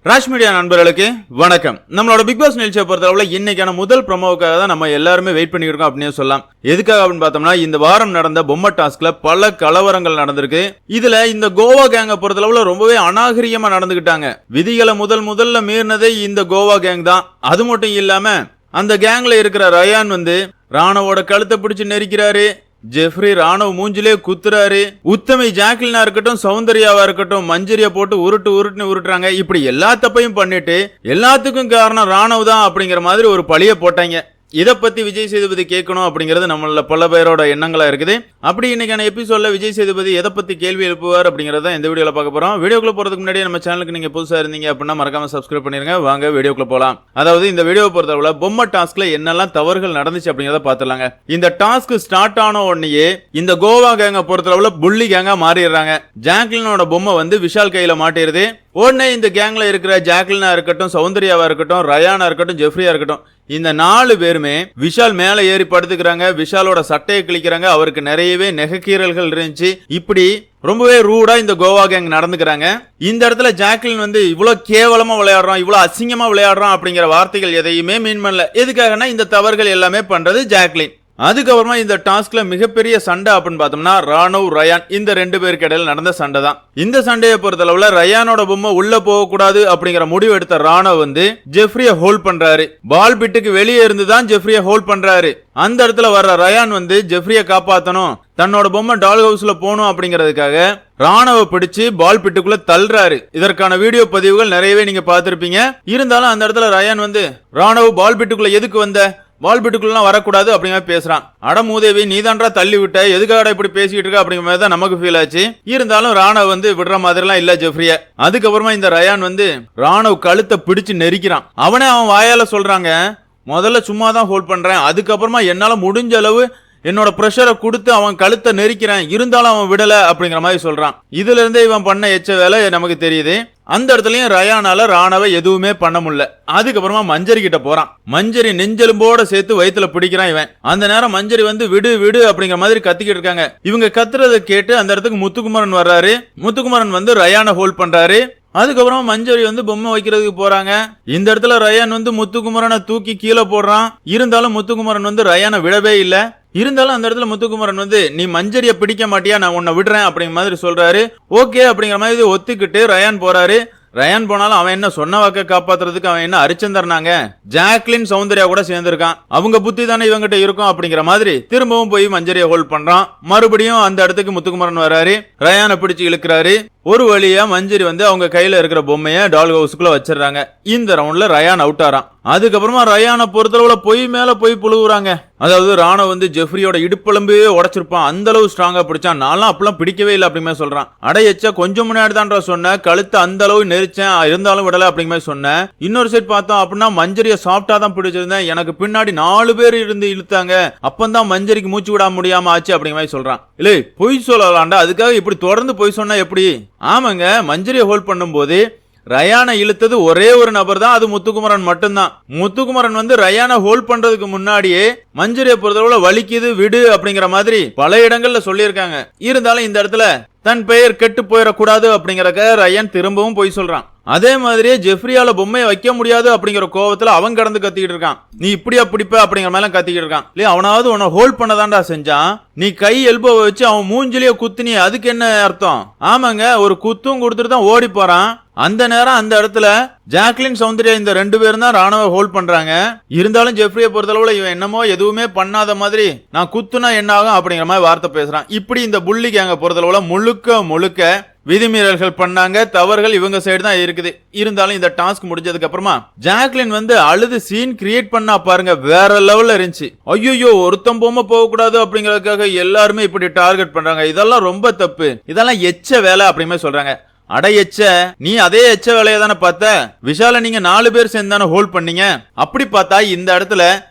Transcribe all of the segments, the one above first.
Raj media நண்பர்களுக்கு வணக்கம். நம்மளோட பிக் பாஸ் நிகழ்ச்சியை பொறுத்தளவுல இன்னைக்கான முதல் ப்ரோமோவுக்காக தான் நம்ம எல்லாருமே வெயிட் பண்ணிட்டு இருக்கோம் அப்படின்னு சொல்லலாம். எதுக்காக அப்படின்னு பார்த்தோம்னா, இந்த வாரம் நடந்த பொம்மை டாஸ்க்ல பல கலவரங்கள் நடந்திருக்கு. இதுல இந்த கோவா கேங்க பொறுத்தளவுல ரொம்பவே அநாகரிகமா நடந்துகிட்டாங்க. விதிகளை முதல்ல மீறினதே இந்த கோவா கேங் தான். அது மட்டும் இல்லாம அந்த கேங்ல இருக்கிற ரயான் ராணவோட கழுத்தை பிடிச்சு நெரிக்கிறாரு. ஜெஃப்ரி ராணவ் மூஞ்சிலே குத்துறாரு. உத்தமை ஜாக்லினா இருக்கட்டும், சௌந்தர்யாவா இருக்கட்டும், மஞ்சரியா போட்டு உருட்டுன்னு உருட்டுறாங்க. இப்படி எல்லா தப்பையும் பண்ணிட்டு எல்லாத்துக்கும் காரணம் ராணவ் தான் அப்படிங்கிற மாதிரி ஒரு பழிய போட்டாங்க. இதை பத்தி விஜய் சேதுபதி கேட்கணும் அப்படிங்கிறது நம்மள பல பேரோட எண்ணங்களா இருக்குது. அப்படி இன்னைக்கான எபிசோட்ல விஜய் சேதுபதி எதை பத்தி கேள்வி எழுப்புவார் அப்படிங்கறத இந்த வீடியோல பார்க்க போறோம். வீடியோக்குள்ள போறதுக்கு முன்னாடி நம்ம சேனலுக்கு நீங்க புதுசா இருந்தீங்க அப்படின்னா மறக்காம சப்ஸ்கிரைப் பண்ணிருங்க. வாங்க வீடியோக்குள்ள போலாம். அதாவது இந்த வீடியோ பொறுத்தவரை பொம்மை டாஸ்க்ல என்னெல்லாம் தவறுகள் நடந்துச்சு அப்படிங்கறத பாத்துலாங்க. இந்த டாஸ்க் ஸ்டார்ட் ஆன உடனே இந்த கோவா கேங்க பொறுத்தவரை புள்ளி கேங்கா மாறிடுறாங்க. ஜாக்லினோட பொம்மை விஷால் கையில மாட்டிருது. உடனே இந்த கேங்ல இருக்கிற ஜாக்லினா இருக்கட்டும், சௌந்தர்யாவா இருக்கட்டும், ரயானா இருக்கட்டும், ஜெஃப்ரியா இருக்கட்டும், இந்த 4 பேருமே விஷால் மேல ஏறி படுத்துக்கிறாங்க. விஷாலோட சட்டையை கிழிக்கிறாங்க. அவருக்கு நிறையவே நெகக்கீரல்கள் இருந்துச்சு. இப்படி ரொம்பவே ரூடா இந்த கோவா கேங் நடந்துக்கிறாங்க. இந்த இடத்துல ஜாக்லின் இவ்வளவு கேவலமா விளையாடுறான், இவ்வளவு அசிங்கமா விளையாடுறான் அப்படிங்கிற வார்த்தைகள் எதையுமே மீன் பண்ணல. எதுக்காகனா இந்த தவறுகள் எல்லாமே பண்றது ஜாக்லின். அதுக்கப்புறமா இந்த டாஸ்க்ல மிகப்பெரிய சண்டை அப்படின்னு பார்த்தோம்னா ராணவ் ரயான் இந்த 2 பேருக்கு இடையில நடந்த சண்டை தான். இந்த சண்டையை பொறுத்தளவுல ரயானோட பொம்மை உள்ள போக கூடாது அப்படிங்கிற முடிவு எடுத்த ராணவ் ஜெஃப்ரிய ஹோல்ட் பண்றாரு. பால் பிட்டுக்கு வெளியே இருந்துதான் ஜெஃப்ரிய ஹோல்ட் பண்றாரு. அந்த இடத்துல வர்ற ரயான் ஜெஃப்ரிய காப்பாத்தணும், தன்னோட பொம்மை டால் ஹவுஸ்ல போகணும் அப்படிங்கறதுக்காக ராணவ பிடிச்சு பால் பிட்டுக்குள்ள தள்ளுறாரு. இதற்கான வீடியோ பதிவுகள் நிறையவே நீங்க பாத்திருப்பீங்க. இருந்தாலும் அந்த இடத்துல ரயான் ராணவ் பால் பிட்டுக்குள்ள எதுக்கு பால் பிட்டுக்குள்ள வரக்கூடாது அப்படிங்கிற பேசுறான். அட மூதேவி, நீதான்றா தள்ளி விட்ட, எதுக்காக இப்படி பேசிட்டு இருக்க அப்படிங்கிற மாதிரி தான் நமக்கு ஃபீல் ஆச்சு. இருந்தாலும் ராணவ் விடுற மாதிரி எல்லாம் இல்ல ஜெஃப்ரிய. அதுக்கப்புறமா இந்த ரயான் ராணவ் கழுத்தை பிடிச்சு நெரிக்கிறான். அவனே அவன் வாயால சொல்றாங்க, முதல்ல சும்மா தான் ஹோல்ட் பண்றேன், அதுக்கப்புறமா என்னால முடிஞ்ச அளவு என்னோட பிரஷரை கொடுத்து அவன் கழுத்தை நெரிக்கிறேன், இருந்தாலும் அவன் விடல அப்படிங்கிற மாதிரி சொல்றான். இதுல இருந்தே இவன் பண்ண எச்ச வேலை நமக்கு தெரியுது. அந்த இடத்துலயும் ரயானால ராணவை எதுவுமே பண்ண முடியல. அதுக்கப்புறமா மஞ்சரி கிட்ட போறான். மஞ்சரி நெஞ்செலும்போட சேர்த்து வயித்துல பிடிக்கிறான் இவன். அந்த நேரம் மஞ்சரி விடு அப்படிங்கிற மாதிரி கத்திக்கிட்டு இருக்காங்க. இவங்க கத்துறதை கேட்டு அந்த இடத்துக்கு முத்துக்குமரன் வர்றாரு. முத்துக்குமரன் ரயானை ஹோல்ட் பண்றாரு. அதுக்கப்புறமா மஞ்சரி பொம்மை வைக்கிறதுக்கு போறாங்க. இந்த இடத்துல ரயான் முத்துக்குமரனை தூக்கி கீழே போடுறான். இருந்தாலும் முத்துக்குமரன் ரயானை விடவே இல்ல. இருந்தாலும் அந்த இடத்துல முத்துக்குமரன் நீ மஞ்சரிய பிடிக்க மாட்டியா, நான் உன்னை விடுறேன் அப்படிங்கிற மாதிரி சொல்றாரு. ஓகே அப்படிங்கிற மாதிரி ஒத்துக்கிட்டு ரயான் போறாரு. ரயான் போனாலும் அவன் என்ன சொன்ன வாக்க காப்பாத்துறதுக்கு அவன் என்ன அரிச்சந்தர்னாங்க. ஜாக்லின் சௌந்தர்யா கூட சேர்ந்திருக்கான். அவங்க புத்தி தானே இவங்கிட்ட இருக்கும் அப்படிங்கிற மாதிரி திரும்பவும் போய் மஞ்சரியை ஹோல்ட் பண்றான். மறுபடியும் அந்த இடத்துக்கு முத்துக்குமரன் வராரு. ரயானை பிடிச்சு இழுக்கிறாரு. ஒரு வழியா மஞ்சரி அவங்க கையில இருக்கிற பொம்மைய டால் ஹவுஸ்க்குள்ள வச்சிடறாங்க. இந்த ரவுண்ட்ல ரயான் அவுட் ஆறான். அதுக்கப்புறமா ரயானை பொறுத்தளவுல பொய் மேல பொய் புழுகுறாங்க. அதாவது ராணவ் ஜெஃப்ரியோட இடுப்பெலும்பே உடைச்சிருப்பான், அந்த அளவு ஸ்ட்ராங்கா பிடிச்சான். நான்லாம் அப்பெல்லாம் பிடிக்கவே இல்லை அப்படிங்கிற சொல்றான். அடையச்சா கொஞ்சம் முன்னாடி தான்டா சொன்ன, கழுத்து அந்த அளவு நெரிச்சேன், இருந்தாலும் விடல அப்படிங்கிற சொன்னேன். இன்னொரு சைட் பார்த்தோம் அப்படின்னா மஞ்சரிய சாஃப்டா தான் பிடிச்சிருந்தேன், எனக்கு பின்னாடி 4 பேர் இருந்து இழுத்தாங்க, அப்பந்தான் மஞ்சரிக்கு மூச்சு விட முடியாம ஆச்சு அப்படிங்கிற மாதிரி சொல்றான். இல்லை பொய் சொல்லலாம்டா, அதுக்காக இப்படி தொடர்ந்து பொய் சொன்னா எப்படி? ஆமாங்க, மஞ்சரியை ஹோல்ட் பண்ணும் போது ரயானை இழுத்தது ஒரே ஒரு நபர் தான், அது முத்துக்குமரன் மட்டும்தான். முத்துக்குமரன் ரயானை ஹோல்ட் பண்றதுக்கு முன்னாடியே மஞ்சரியை பொறுத்தளவுல வலிக்குது விடு அப்படிங்கிற மாதிரி பல இடங்கள்ல சொல்லியிருக்காங்க. இருந்தாலும் இந்த இடத்துல தன் பெயர் கெட்டு போயிடக்கூடாது அப்படிங்கறக்க ரயான் திரும்பவும் போய் சொல்றான். அதே மாதிரியே ஜெஃப்ரியால பொம்மையை வைக்க முடியாது அப்படிங்கிற கோவத்துல அவன் கடந்து கத்திக்கிட்டு இருக்கான். நீ இப்படியா பிடிப்ப அப்படிங்கிற மாதிரி கத்திக்கிட்டு இருக்கான். இல்லையா, அவனாவது உன்னை ஹோல்ட் பண்ணதான்டா செஞ்சான். நீ கை எல்போவை வச்சு அவன் மூஞ்சிலேயே குத்துனி, அதுக்கு என்ன அர்த்தம்? ஆமாங்க, ஒரு குத்தும் கொடுத்துட்டு தான் ஓடி போறான். அந்த நேரம் அந்த இடத்துல ஜாக்லின் சௌந்தர்யா இந்த 2 பேரும் தான் ராணவை ஹோல்ட் பண்றாங்க. இருந்தாலும் ஜெஃப்ரியை பொறுத்தளவுல இவன் என்னமோ எதுவுமே பண்ணாத மாதிரி, நான் குத்துனா என்ன ஆகும் அப்படிங்கிற மாதிரி வார்த்தை பேசுறான். இப்படி இந்த புள்ளி கேங்க பொறுத்தளவுல முழுக்க விதிமீறல்கள் பண்ணாங்க. தவறுகள் இவங்க சைடு தான் இருக்குது. இருந்தாலும் இந்த டாஸ்க் முடிஞ்சதுக்கு அப்புறமா ஜாக்லின் அழுது சீன் கிரியேட் பண்ணா பாருங்க, வேற லெவல்ல இருந்துச்சு. ஐயோ, ஒருத்தம் பொம்மை போக கூடாது அப்படிங்கறதுக்காக எல்லாருமே இப்படி டார்கெட் பண்றாங்க, இதெல்லாம் ரொம்ப தப்பு, இதெல்லாம் எச்ச வேலை அப்படிமே சொல்றாங்க. அடையச்ச, நீ அதே எச்ச வேலையை தானே பார்த்த. விஷால நீங்க 4 பேர் சேர்ந்து தானே ஹோல்ட் பண்ணீங்க. அப்படி பார்த்தா இந்த இடத்துல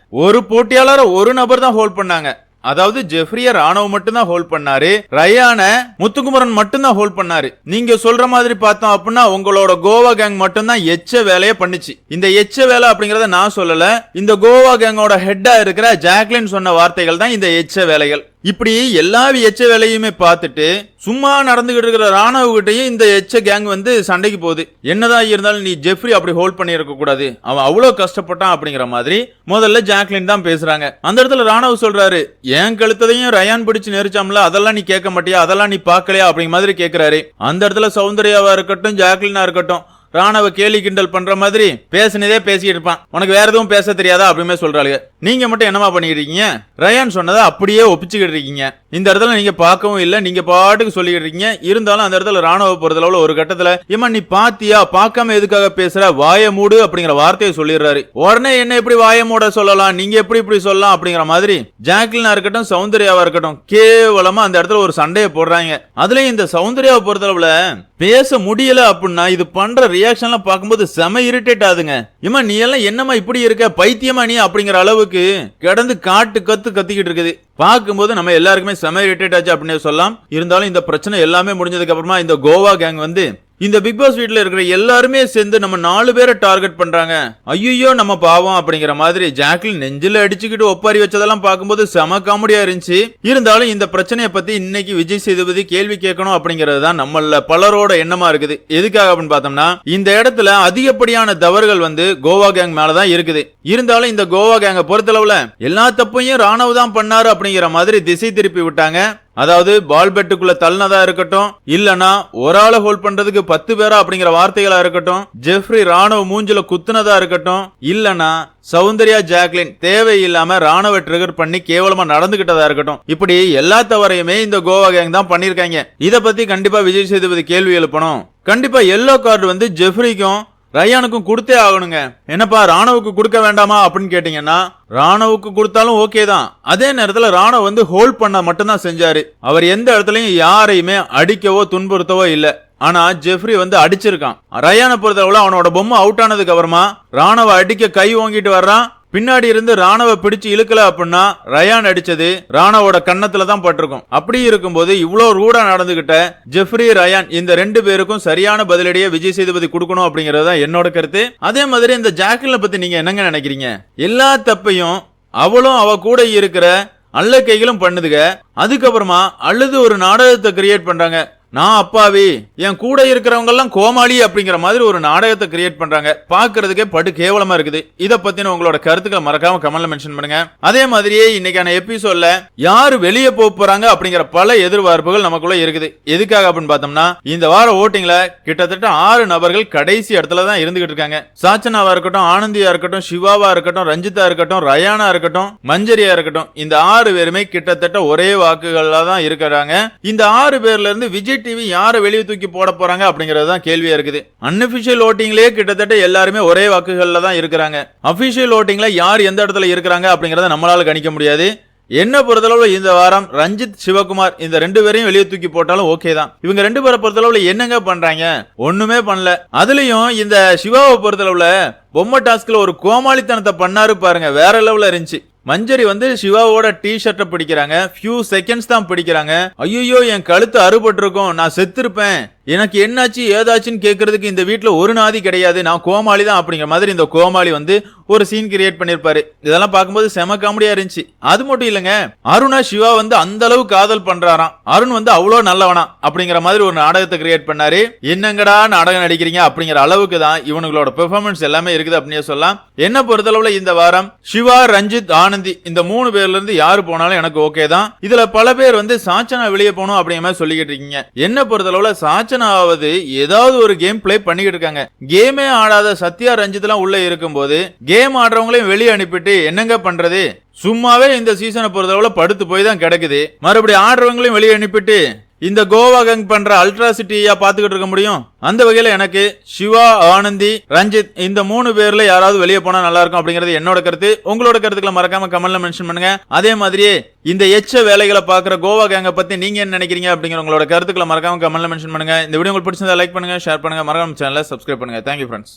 ஒரு போட்டியாளர் ஒரு நபர் தான் ஹோல்ட் பண்ணாங்க. அதாவது ஜெஃப்ரிய ராணவ் மட்டும் தான் ஹோல்ட் பண்ணாரு, ரயான முத்துக்குமரன் மட்டும் தான் ஹோல்ட் பண்ணாரு. நீங்க சொல்ற மாதிரி பார்த்தோம் அப்படின்னா உங்களோட கோவா கேங் மட்டும் தான் எச்ச வேலையை பண்ணிச்சு. இந்த எச்ச வேலை அப்படிங்கறத நான் சொல்லல, இந்த கோவா கேங்கோட ஹெட்டா இருக்கிற ஜாக்லின் சொன்ன வார்த்தைகள் தான் இந்த எச்ச வேலைகள். இப்படி எல்லா எச்ச வேலையுமே பார்த்துட்டு சும்மா நடந்துகிட்டு இருக்கிற ராணுவகிட்டையும் இந்த எச்ச கேங் வந்து சண்டைக்கு போகுது. என்னதான் இருந்தாலும் நீ ஜெஃப்ரி அப்படி ஹோல்ட் பண்ணி இருக்க கூடாது, அவன் அவ்வளவு கஷ்டப்பட்டான் அப்படிங்கிற மாதிரி முதல்ல ஜாக்லின் தான் பேசுறாங்க. அந்த இடத்துல ராணுவ சொல்றாரு, என் கழுத்ததையும் ரயான் பிடிச்சு நெரிச்சாம்ல, அதெல்லாம் நீ கேட்க மாட்டியா, அதெல்லாம் நீ பாக்கலையா அப்படிங்கிற மாதிரி கேட்கிறாரு. அந்த இடத்துல சௌந்தர்யாவா இருக்கட்டும் ஜாக்லினா இருக்கட்டும் ராணுவ கேலி கிண்டல் பண்ற மாதிரி பேசினதே பேசிட்டு இருப்பான். உனக்கு வேற எதுவும் பேச தெரியாதா அப்படின்னு சொல்றாங்க. நீங்க மட்டும் என்னமா பண்ணிட்டு இருக்கீங்க, ரயான் சொன்னதை அப்படியே ஒப்பிச்சுக்கிட்டு இருக்கீங்க. இந்த இடத்துல நீங்க பார்க்கவும் இல்ல, நீங்க பாட்டுக்கு சொல்லிக்கிட்டு இருக்கீங்க. இருந்தாலும் அந்த இடத்துல ராணுவ போறதுல ஒரு கட்டத்துல ஏமா நீ பாத்தியா, பார்க்காம எதுக்காக பேசுற, வாய மூடு அப்படிங்கிற வார்த்தையை சொல்லிடுறாரு. உடனே என்ன எப்படி வாய மூட சொல்லலாம், நீங்க எப்படி இப்படி சொல்லலாம் அப்படிங்கிற மாதிரி ஜாக்லினா இருக்கட்டும் சௌந்தர்யாவா இருக்கட்டும் கேவலமா அந்த இடத்துல ஒரு சண்டையை போடுறாங்க. அதுலயும் இந்த சௌந்தர்யாவை பொறுத்தளவுல பேச முடியல அப்படின்னா இது பண்ற ரியாக்ஷன்லாம் பார்க்கும்போது செம இரிட்டேட் ஆகுதுங்க. ஏமா நீ எல்லாம் என்னமா இப்படி இருக்க, பைத்தியமா நீ அப்படிங்கிற அளவுக்கு கிடந்து காட்டு கத்திக்கிட்டு இருக்குது. பார்க்கும்போது நம்ம எல்லாருக்குமே செம இரிட்டேட் ஆச்சு அப்படின்னு சொல்லலாம். இருந்தாலும் இந்த பிரச்சனை எல்லாமே முடிஞ்சதுக்கு அப்புறமா இந்த கோவா கேங் வந்து இந்த பிக் பாஸ் வீட்ல இருக்கிற எல்லாருமே சேர்ந்து நம்ம 4 பேரை டார்கெட் பண்றாங்க. ஐயோ நம்ம பாவம் அப்படிங்கிற மாதிரி ஜாக்லின் நெஞ்சில அடிச்சுக்கிட்டு ஒப்பாரி வச்சதெல்லாம் பார்க்கும்போது செம காமெடியா இருந்துச்சு. இருந்தாலும் இந்த பிரச்சனையை பத்தி இன்னைக்கு விஜய் சேதுபதி கேள்வி கேட்கணும் அப்படிங்கிறது தான் நம்மள பலரோட எண்ணமா இருக்குது. எதுக்காக அப்படின்னு பார்த்தோம்னா இந்த இடத்துல அதிகப்படியான தவறுகள் வந்து கோவா கேங் மேலதான் இருக்குது. இருந்தாலும் இந்த கோவா கேங்க பொறுத்தளவுல எல்லா தப்பையும் ராணுவ தான் பண்ணாரு அப்படிங்கிற மாதிரி திசை திருப்பி விட்டாங்க. அதாவது பால் பெட்டுக்குள்ள தள்ளினதா இருக்கட்டும், இல்லனா ஒரு ஆளை ஹோல்ட் பண்றதுக்கு 10 பேரா அப்படிங்கிற வார்த்தைகளா இருக்கட்டும், ஜெஃப்ரி ராணுவ மூஞ்சில குத்துனதா இருக்கட்டும், இல்லனா சௌந்தர்யா ஜாக்லின் தேவையில்லாம ராணுவ ட்ரிகர் பண்ணி கேவலமா நடந்துகிட்டதா இருக்கட்டும், இப்படி எல்லா தவறையுமே இந்த கோவா கேங் தான் பண்ணிருக்காங்க. இத பத்தி கண்டிப்பா விஜய் சேதுபதி கேள்வி எழுப்பணும். கண்டிப்பா எல்லோ கார்டு வந்து ஜெஃப்ரிக்கும் ரயானுக்கும் கொடுத்தே ஆகணுங்க. என்னப்பா ராணுவுக்கு கொடுக்க வேண்டாமா அப்படின்னு கேட்டீங்கன்னா ராணுவுக்கு கொடுத்தாலும் ஓகே தான். அதே நேரத்துல ராணுவ வந்து ஹோல்ட் பண்ண மட்டும்தான் செஞ்சாரு. அவர் எந்த இடத்துலயும் யாரையுமே அடிக்கவோ துன்புறுத்தவோ இல்ல. ஆனா ஜெஃப்ரி வந்து அடிச்சிருக்கான். ரயானை பொறுத்தவரை அவனோட பொம்மை அவுட் ஆனதுக்கு அப்புறமா ராணுவ அடிக்க கை ஓங்கிட்டு வர்றான். பின்னாடி இருந்து ராணுவ பிடிச்சு இழுக்கல அப்படின்னா ரயான் அடிச்சது ராணுவோட கன்னத்துல தான் பட்டிருக்கும். அப்படி இருக்கும்போது இவ்வளவு ரூடா நடந்துகிட்ட ஜெஃப்ரி ரயான் இந்த 2 பேருக்கும் சரியான பதிலடியை விஜய் சேதுபதி கொடுக்கணும் அப்படிங்கறது தான் என்னோட கருத்து. அதே மாதிரி இந்த ஜாக்லினை பத்தி நீங்க என்னங்க நினைக்கிறீங்க? எல்லா தப்பையும் அவளும் அவ கூட இருக்கிற அல்ல கைகளும் பண்ணுதுங்க. அதுக்கப்புறமா அழுது ஒரு நாடகத்தை கிரியேட் பண்றாங்க. நான் அப்பாவி, என் கூட இருக்கிறவங்க எல்லாம் கோமாளி அப்படிங்கிற மாதிரி ஒரு நாடகத்தை கிரியேட் பண்றாங்க. பாக்குறதுக்கே படு கேவலமா இருக்குது. இத பத்தின உங்களோட கருத்துக்களை மறக்காம கமெண்ட்ல மென்ஷன் பண்ணுங்க. அதே மாதிரியே இன்னைக்கான எபிசோட்ல யாரு வெளியே போறாங்க அப்படிங்கிற பல எதிர்பார்ப்புகள் நமக்குள்ள இருக்குது. எதுக்காக அப்படின்னு பார்த்தோம்னா இந்த வார ஓட்டிங்ல கிட்டத்தட்ட 6 நபர்கள் கடைசி இடத்துல தான் இருந்துகிட்டு இருக்காங்க. சாச்சனாவா இருக்கட்டும், ஆனந்தியா இருக்கட்டும், சிவாவா இருக்கட்டும், ரஞ்சிதா இருக்கட்டும், ரயானா இருக்கட்டும், மஞ்சரியா இருக்கட்டும், இந்த 6 பேருமே கிட்டத்தட்ட ஒரே வாக்குகள்ல தான் இருக்கிறாங்க. இந்த 6 பேர்ல இருந்து விஜய் டிவி யாரை வெளியே தூக்கி போட போறாங்க அப்படிங்கறது தான் கேள்வியா இருக்குது. அன்அபிஷியல் ஓட்டிங்லயே கிட்டத்தட்ட எல்லாருமே ஒரே வாக்குகள்ல தான் இருக்கிறாங்க. அபிஷியல் ஓட்டிங்ல யார் எந்த இடத்துல இருக்கிறாங்க அப்படிங்கறத நம்மளால கணிக்க முடியாது. என்ன பொறுத்தளவுல இந்த வாரம் ரஞ்சித் சிவகுமார் இந்த 2 பேரையும் வெளியே தூக்கி போட்டாலும் ஓகே தான். இவங்க 2 பேரை பொறுத்தளவுல என்னங்க பண்றாங்க? ஒண்ணுமே பண்ணல. அதுலயும் இந்த சிவாவை பொறுத்தளவுல பொம்மை டாஸ்க்ல ஒரு கோமாளித்தனத்தை பண்ணாரு பாருங்க, வேற லெவல்ல இருந்துச்சு. மஞ்சரி வந்து சிவாவோட டி ஷர்ட்டை பிடிக்கிறாங்க. ஃபியூ செகண்ட்ஸ் தான் பிடிக்கிறாங்க. ஐயோ என் கழுத்து அறுபட்டு இருக்கும், நான் செத்துருப்பேன், எனக்கு என்னாச்சு ஏதாச்சுன்னு கேட்கறதுக்கு இந்த வீட்டுல ஒரு நாதி கிடையாது, நான் கோமாளி தான் அப்படிங்கிற மாதிரி இந்த கோமாளி வந்து ஒரு சீன் கிரியேட் பண்ணிருப்பாரு. இதெல்லாம் பார்க்கும்போது செம காமெடியா இருந்துச்சு. அது மட்டும் இல்லங்க, அருணா சிவா வந்து அந்த அளவு காதல் பண்றாராம். அருண் வந்து அவ்வளவு நல்லவனா அப்படிங்கிற மாதிரி ஒரு நாடகத்தை கிரியேட் பண்ணாரு. என்னங்கடா நாடகம் நடிக்கிறீங்க அப்படிங்கிற அளவுக்கு தான் இவனுங்களோட பெர்ஃபார்மன்ஸ் எல்லாமே இருக்குது அப்படின்னு சொல்லலாம். என்ன பொறுத்தளவுல இந்த வாரம் சிவா, ரஞ்சித், ஆனந்தி இந்த 3 பேர்ல இருந்து யாரு போனாலும் எனக்கு ஓகே தான். இதுல பல பேர் வந்து சாச்சனா வெளியே போகணும் அப்படிங்கிற மாதிரி சொல்லிக்கிட்டு இருக்கீங்க. என்ன பொறுத்தளவுல சாச்சனாவது ஏதாவது ஒரு கேம் பிளே பண்ணிக்கிட்டு இருக்காங்க. கேமே ஆடாத சத்யா, ரஞ்சித் எல்லாம் உள்ள இருக்கும் போது கேம் ஆடுறவங்களையும் வெளியே அனுப்பிட்டு என்னங்க பண்றது? சும்மாவே இந்த சீசனை பொறுத்தளவுல படுத்து போய் தான் கிடக்குது. மறுபடியும் ஆடுறவங்களையும் வெளியே அனுப்பிட்டு இந்த கோவா கேங் பண்ற அல்ட்ராசிட்டியா பாத்துக்கிட்டு இருக்க முடியும்? அந்த வகையில எனக்கு சிவா, ஆனந்தி, ரஞ்சித் இந்த 3 பேர்ல யாராவது வெளியே போனா நல்லா இருக்கும் அப்படிங்கறது என்னோட கருத்து. உங்களோட கருத்துக்களை மறக்காம கமெண்ட்ல மென்ஷன் பண்ணுங்க. அதே மாதிரியே இந்த எச்ச வேலைகளை பாக்குற கோவா கேங்க பத்தி நீங்க என்ன நினைக்கிறீங்க அப்படிங்கிற உங்களோட கருத்துக்களை மறக்காம கமெண்ட்ல மென்ஷன் பண்ணுங்க. இந்த வீடியோ உங்களுக்கு பிடிச்சிருந்தா லைக் பண்ணுங்க, ஷேர் பண்ணுங்க, மறக்காம சேனலை சப்ஸ்கிரைப் பண்ணுங்க. Thank you friends.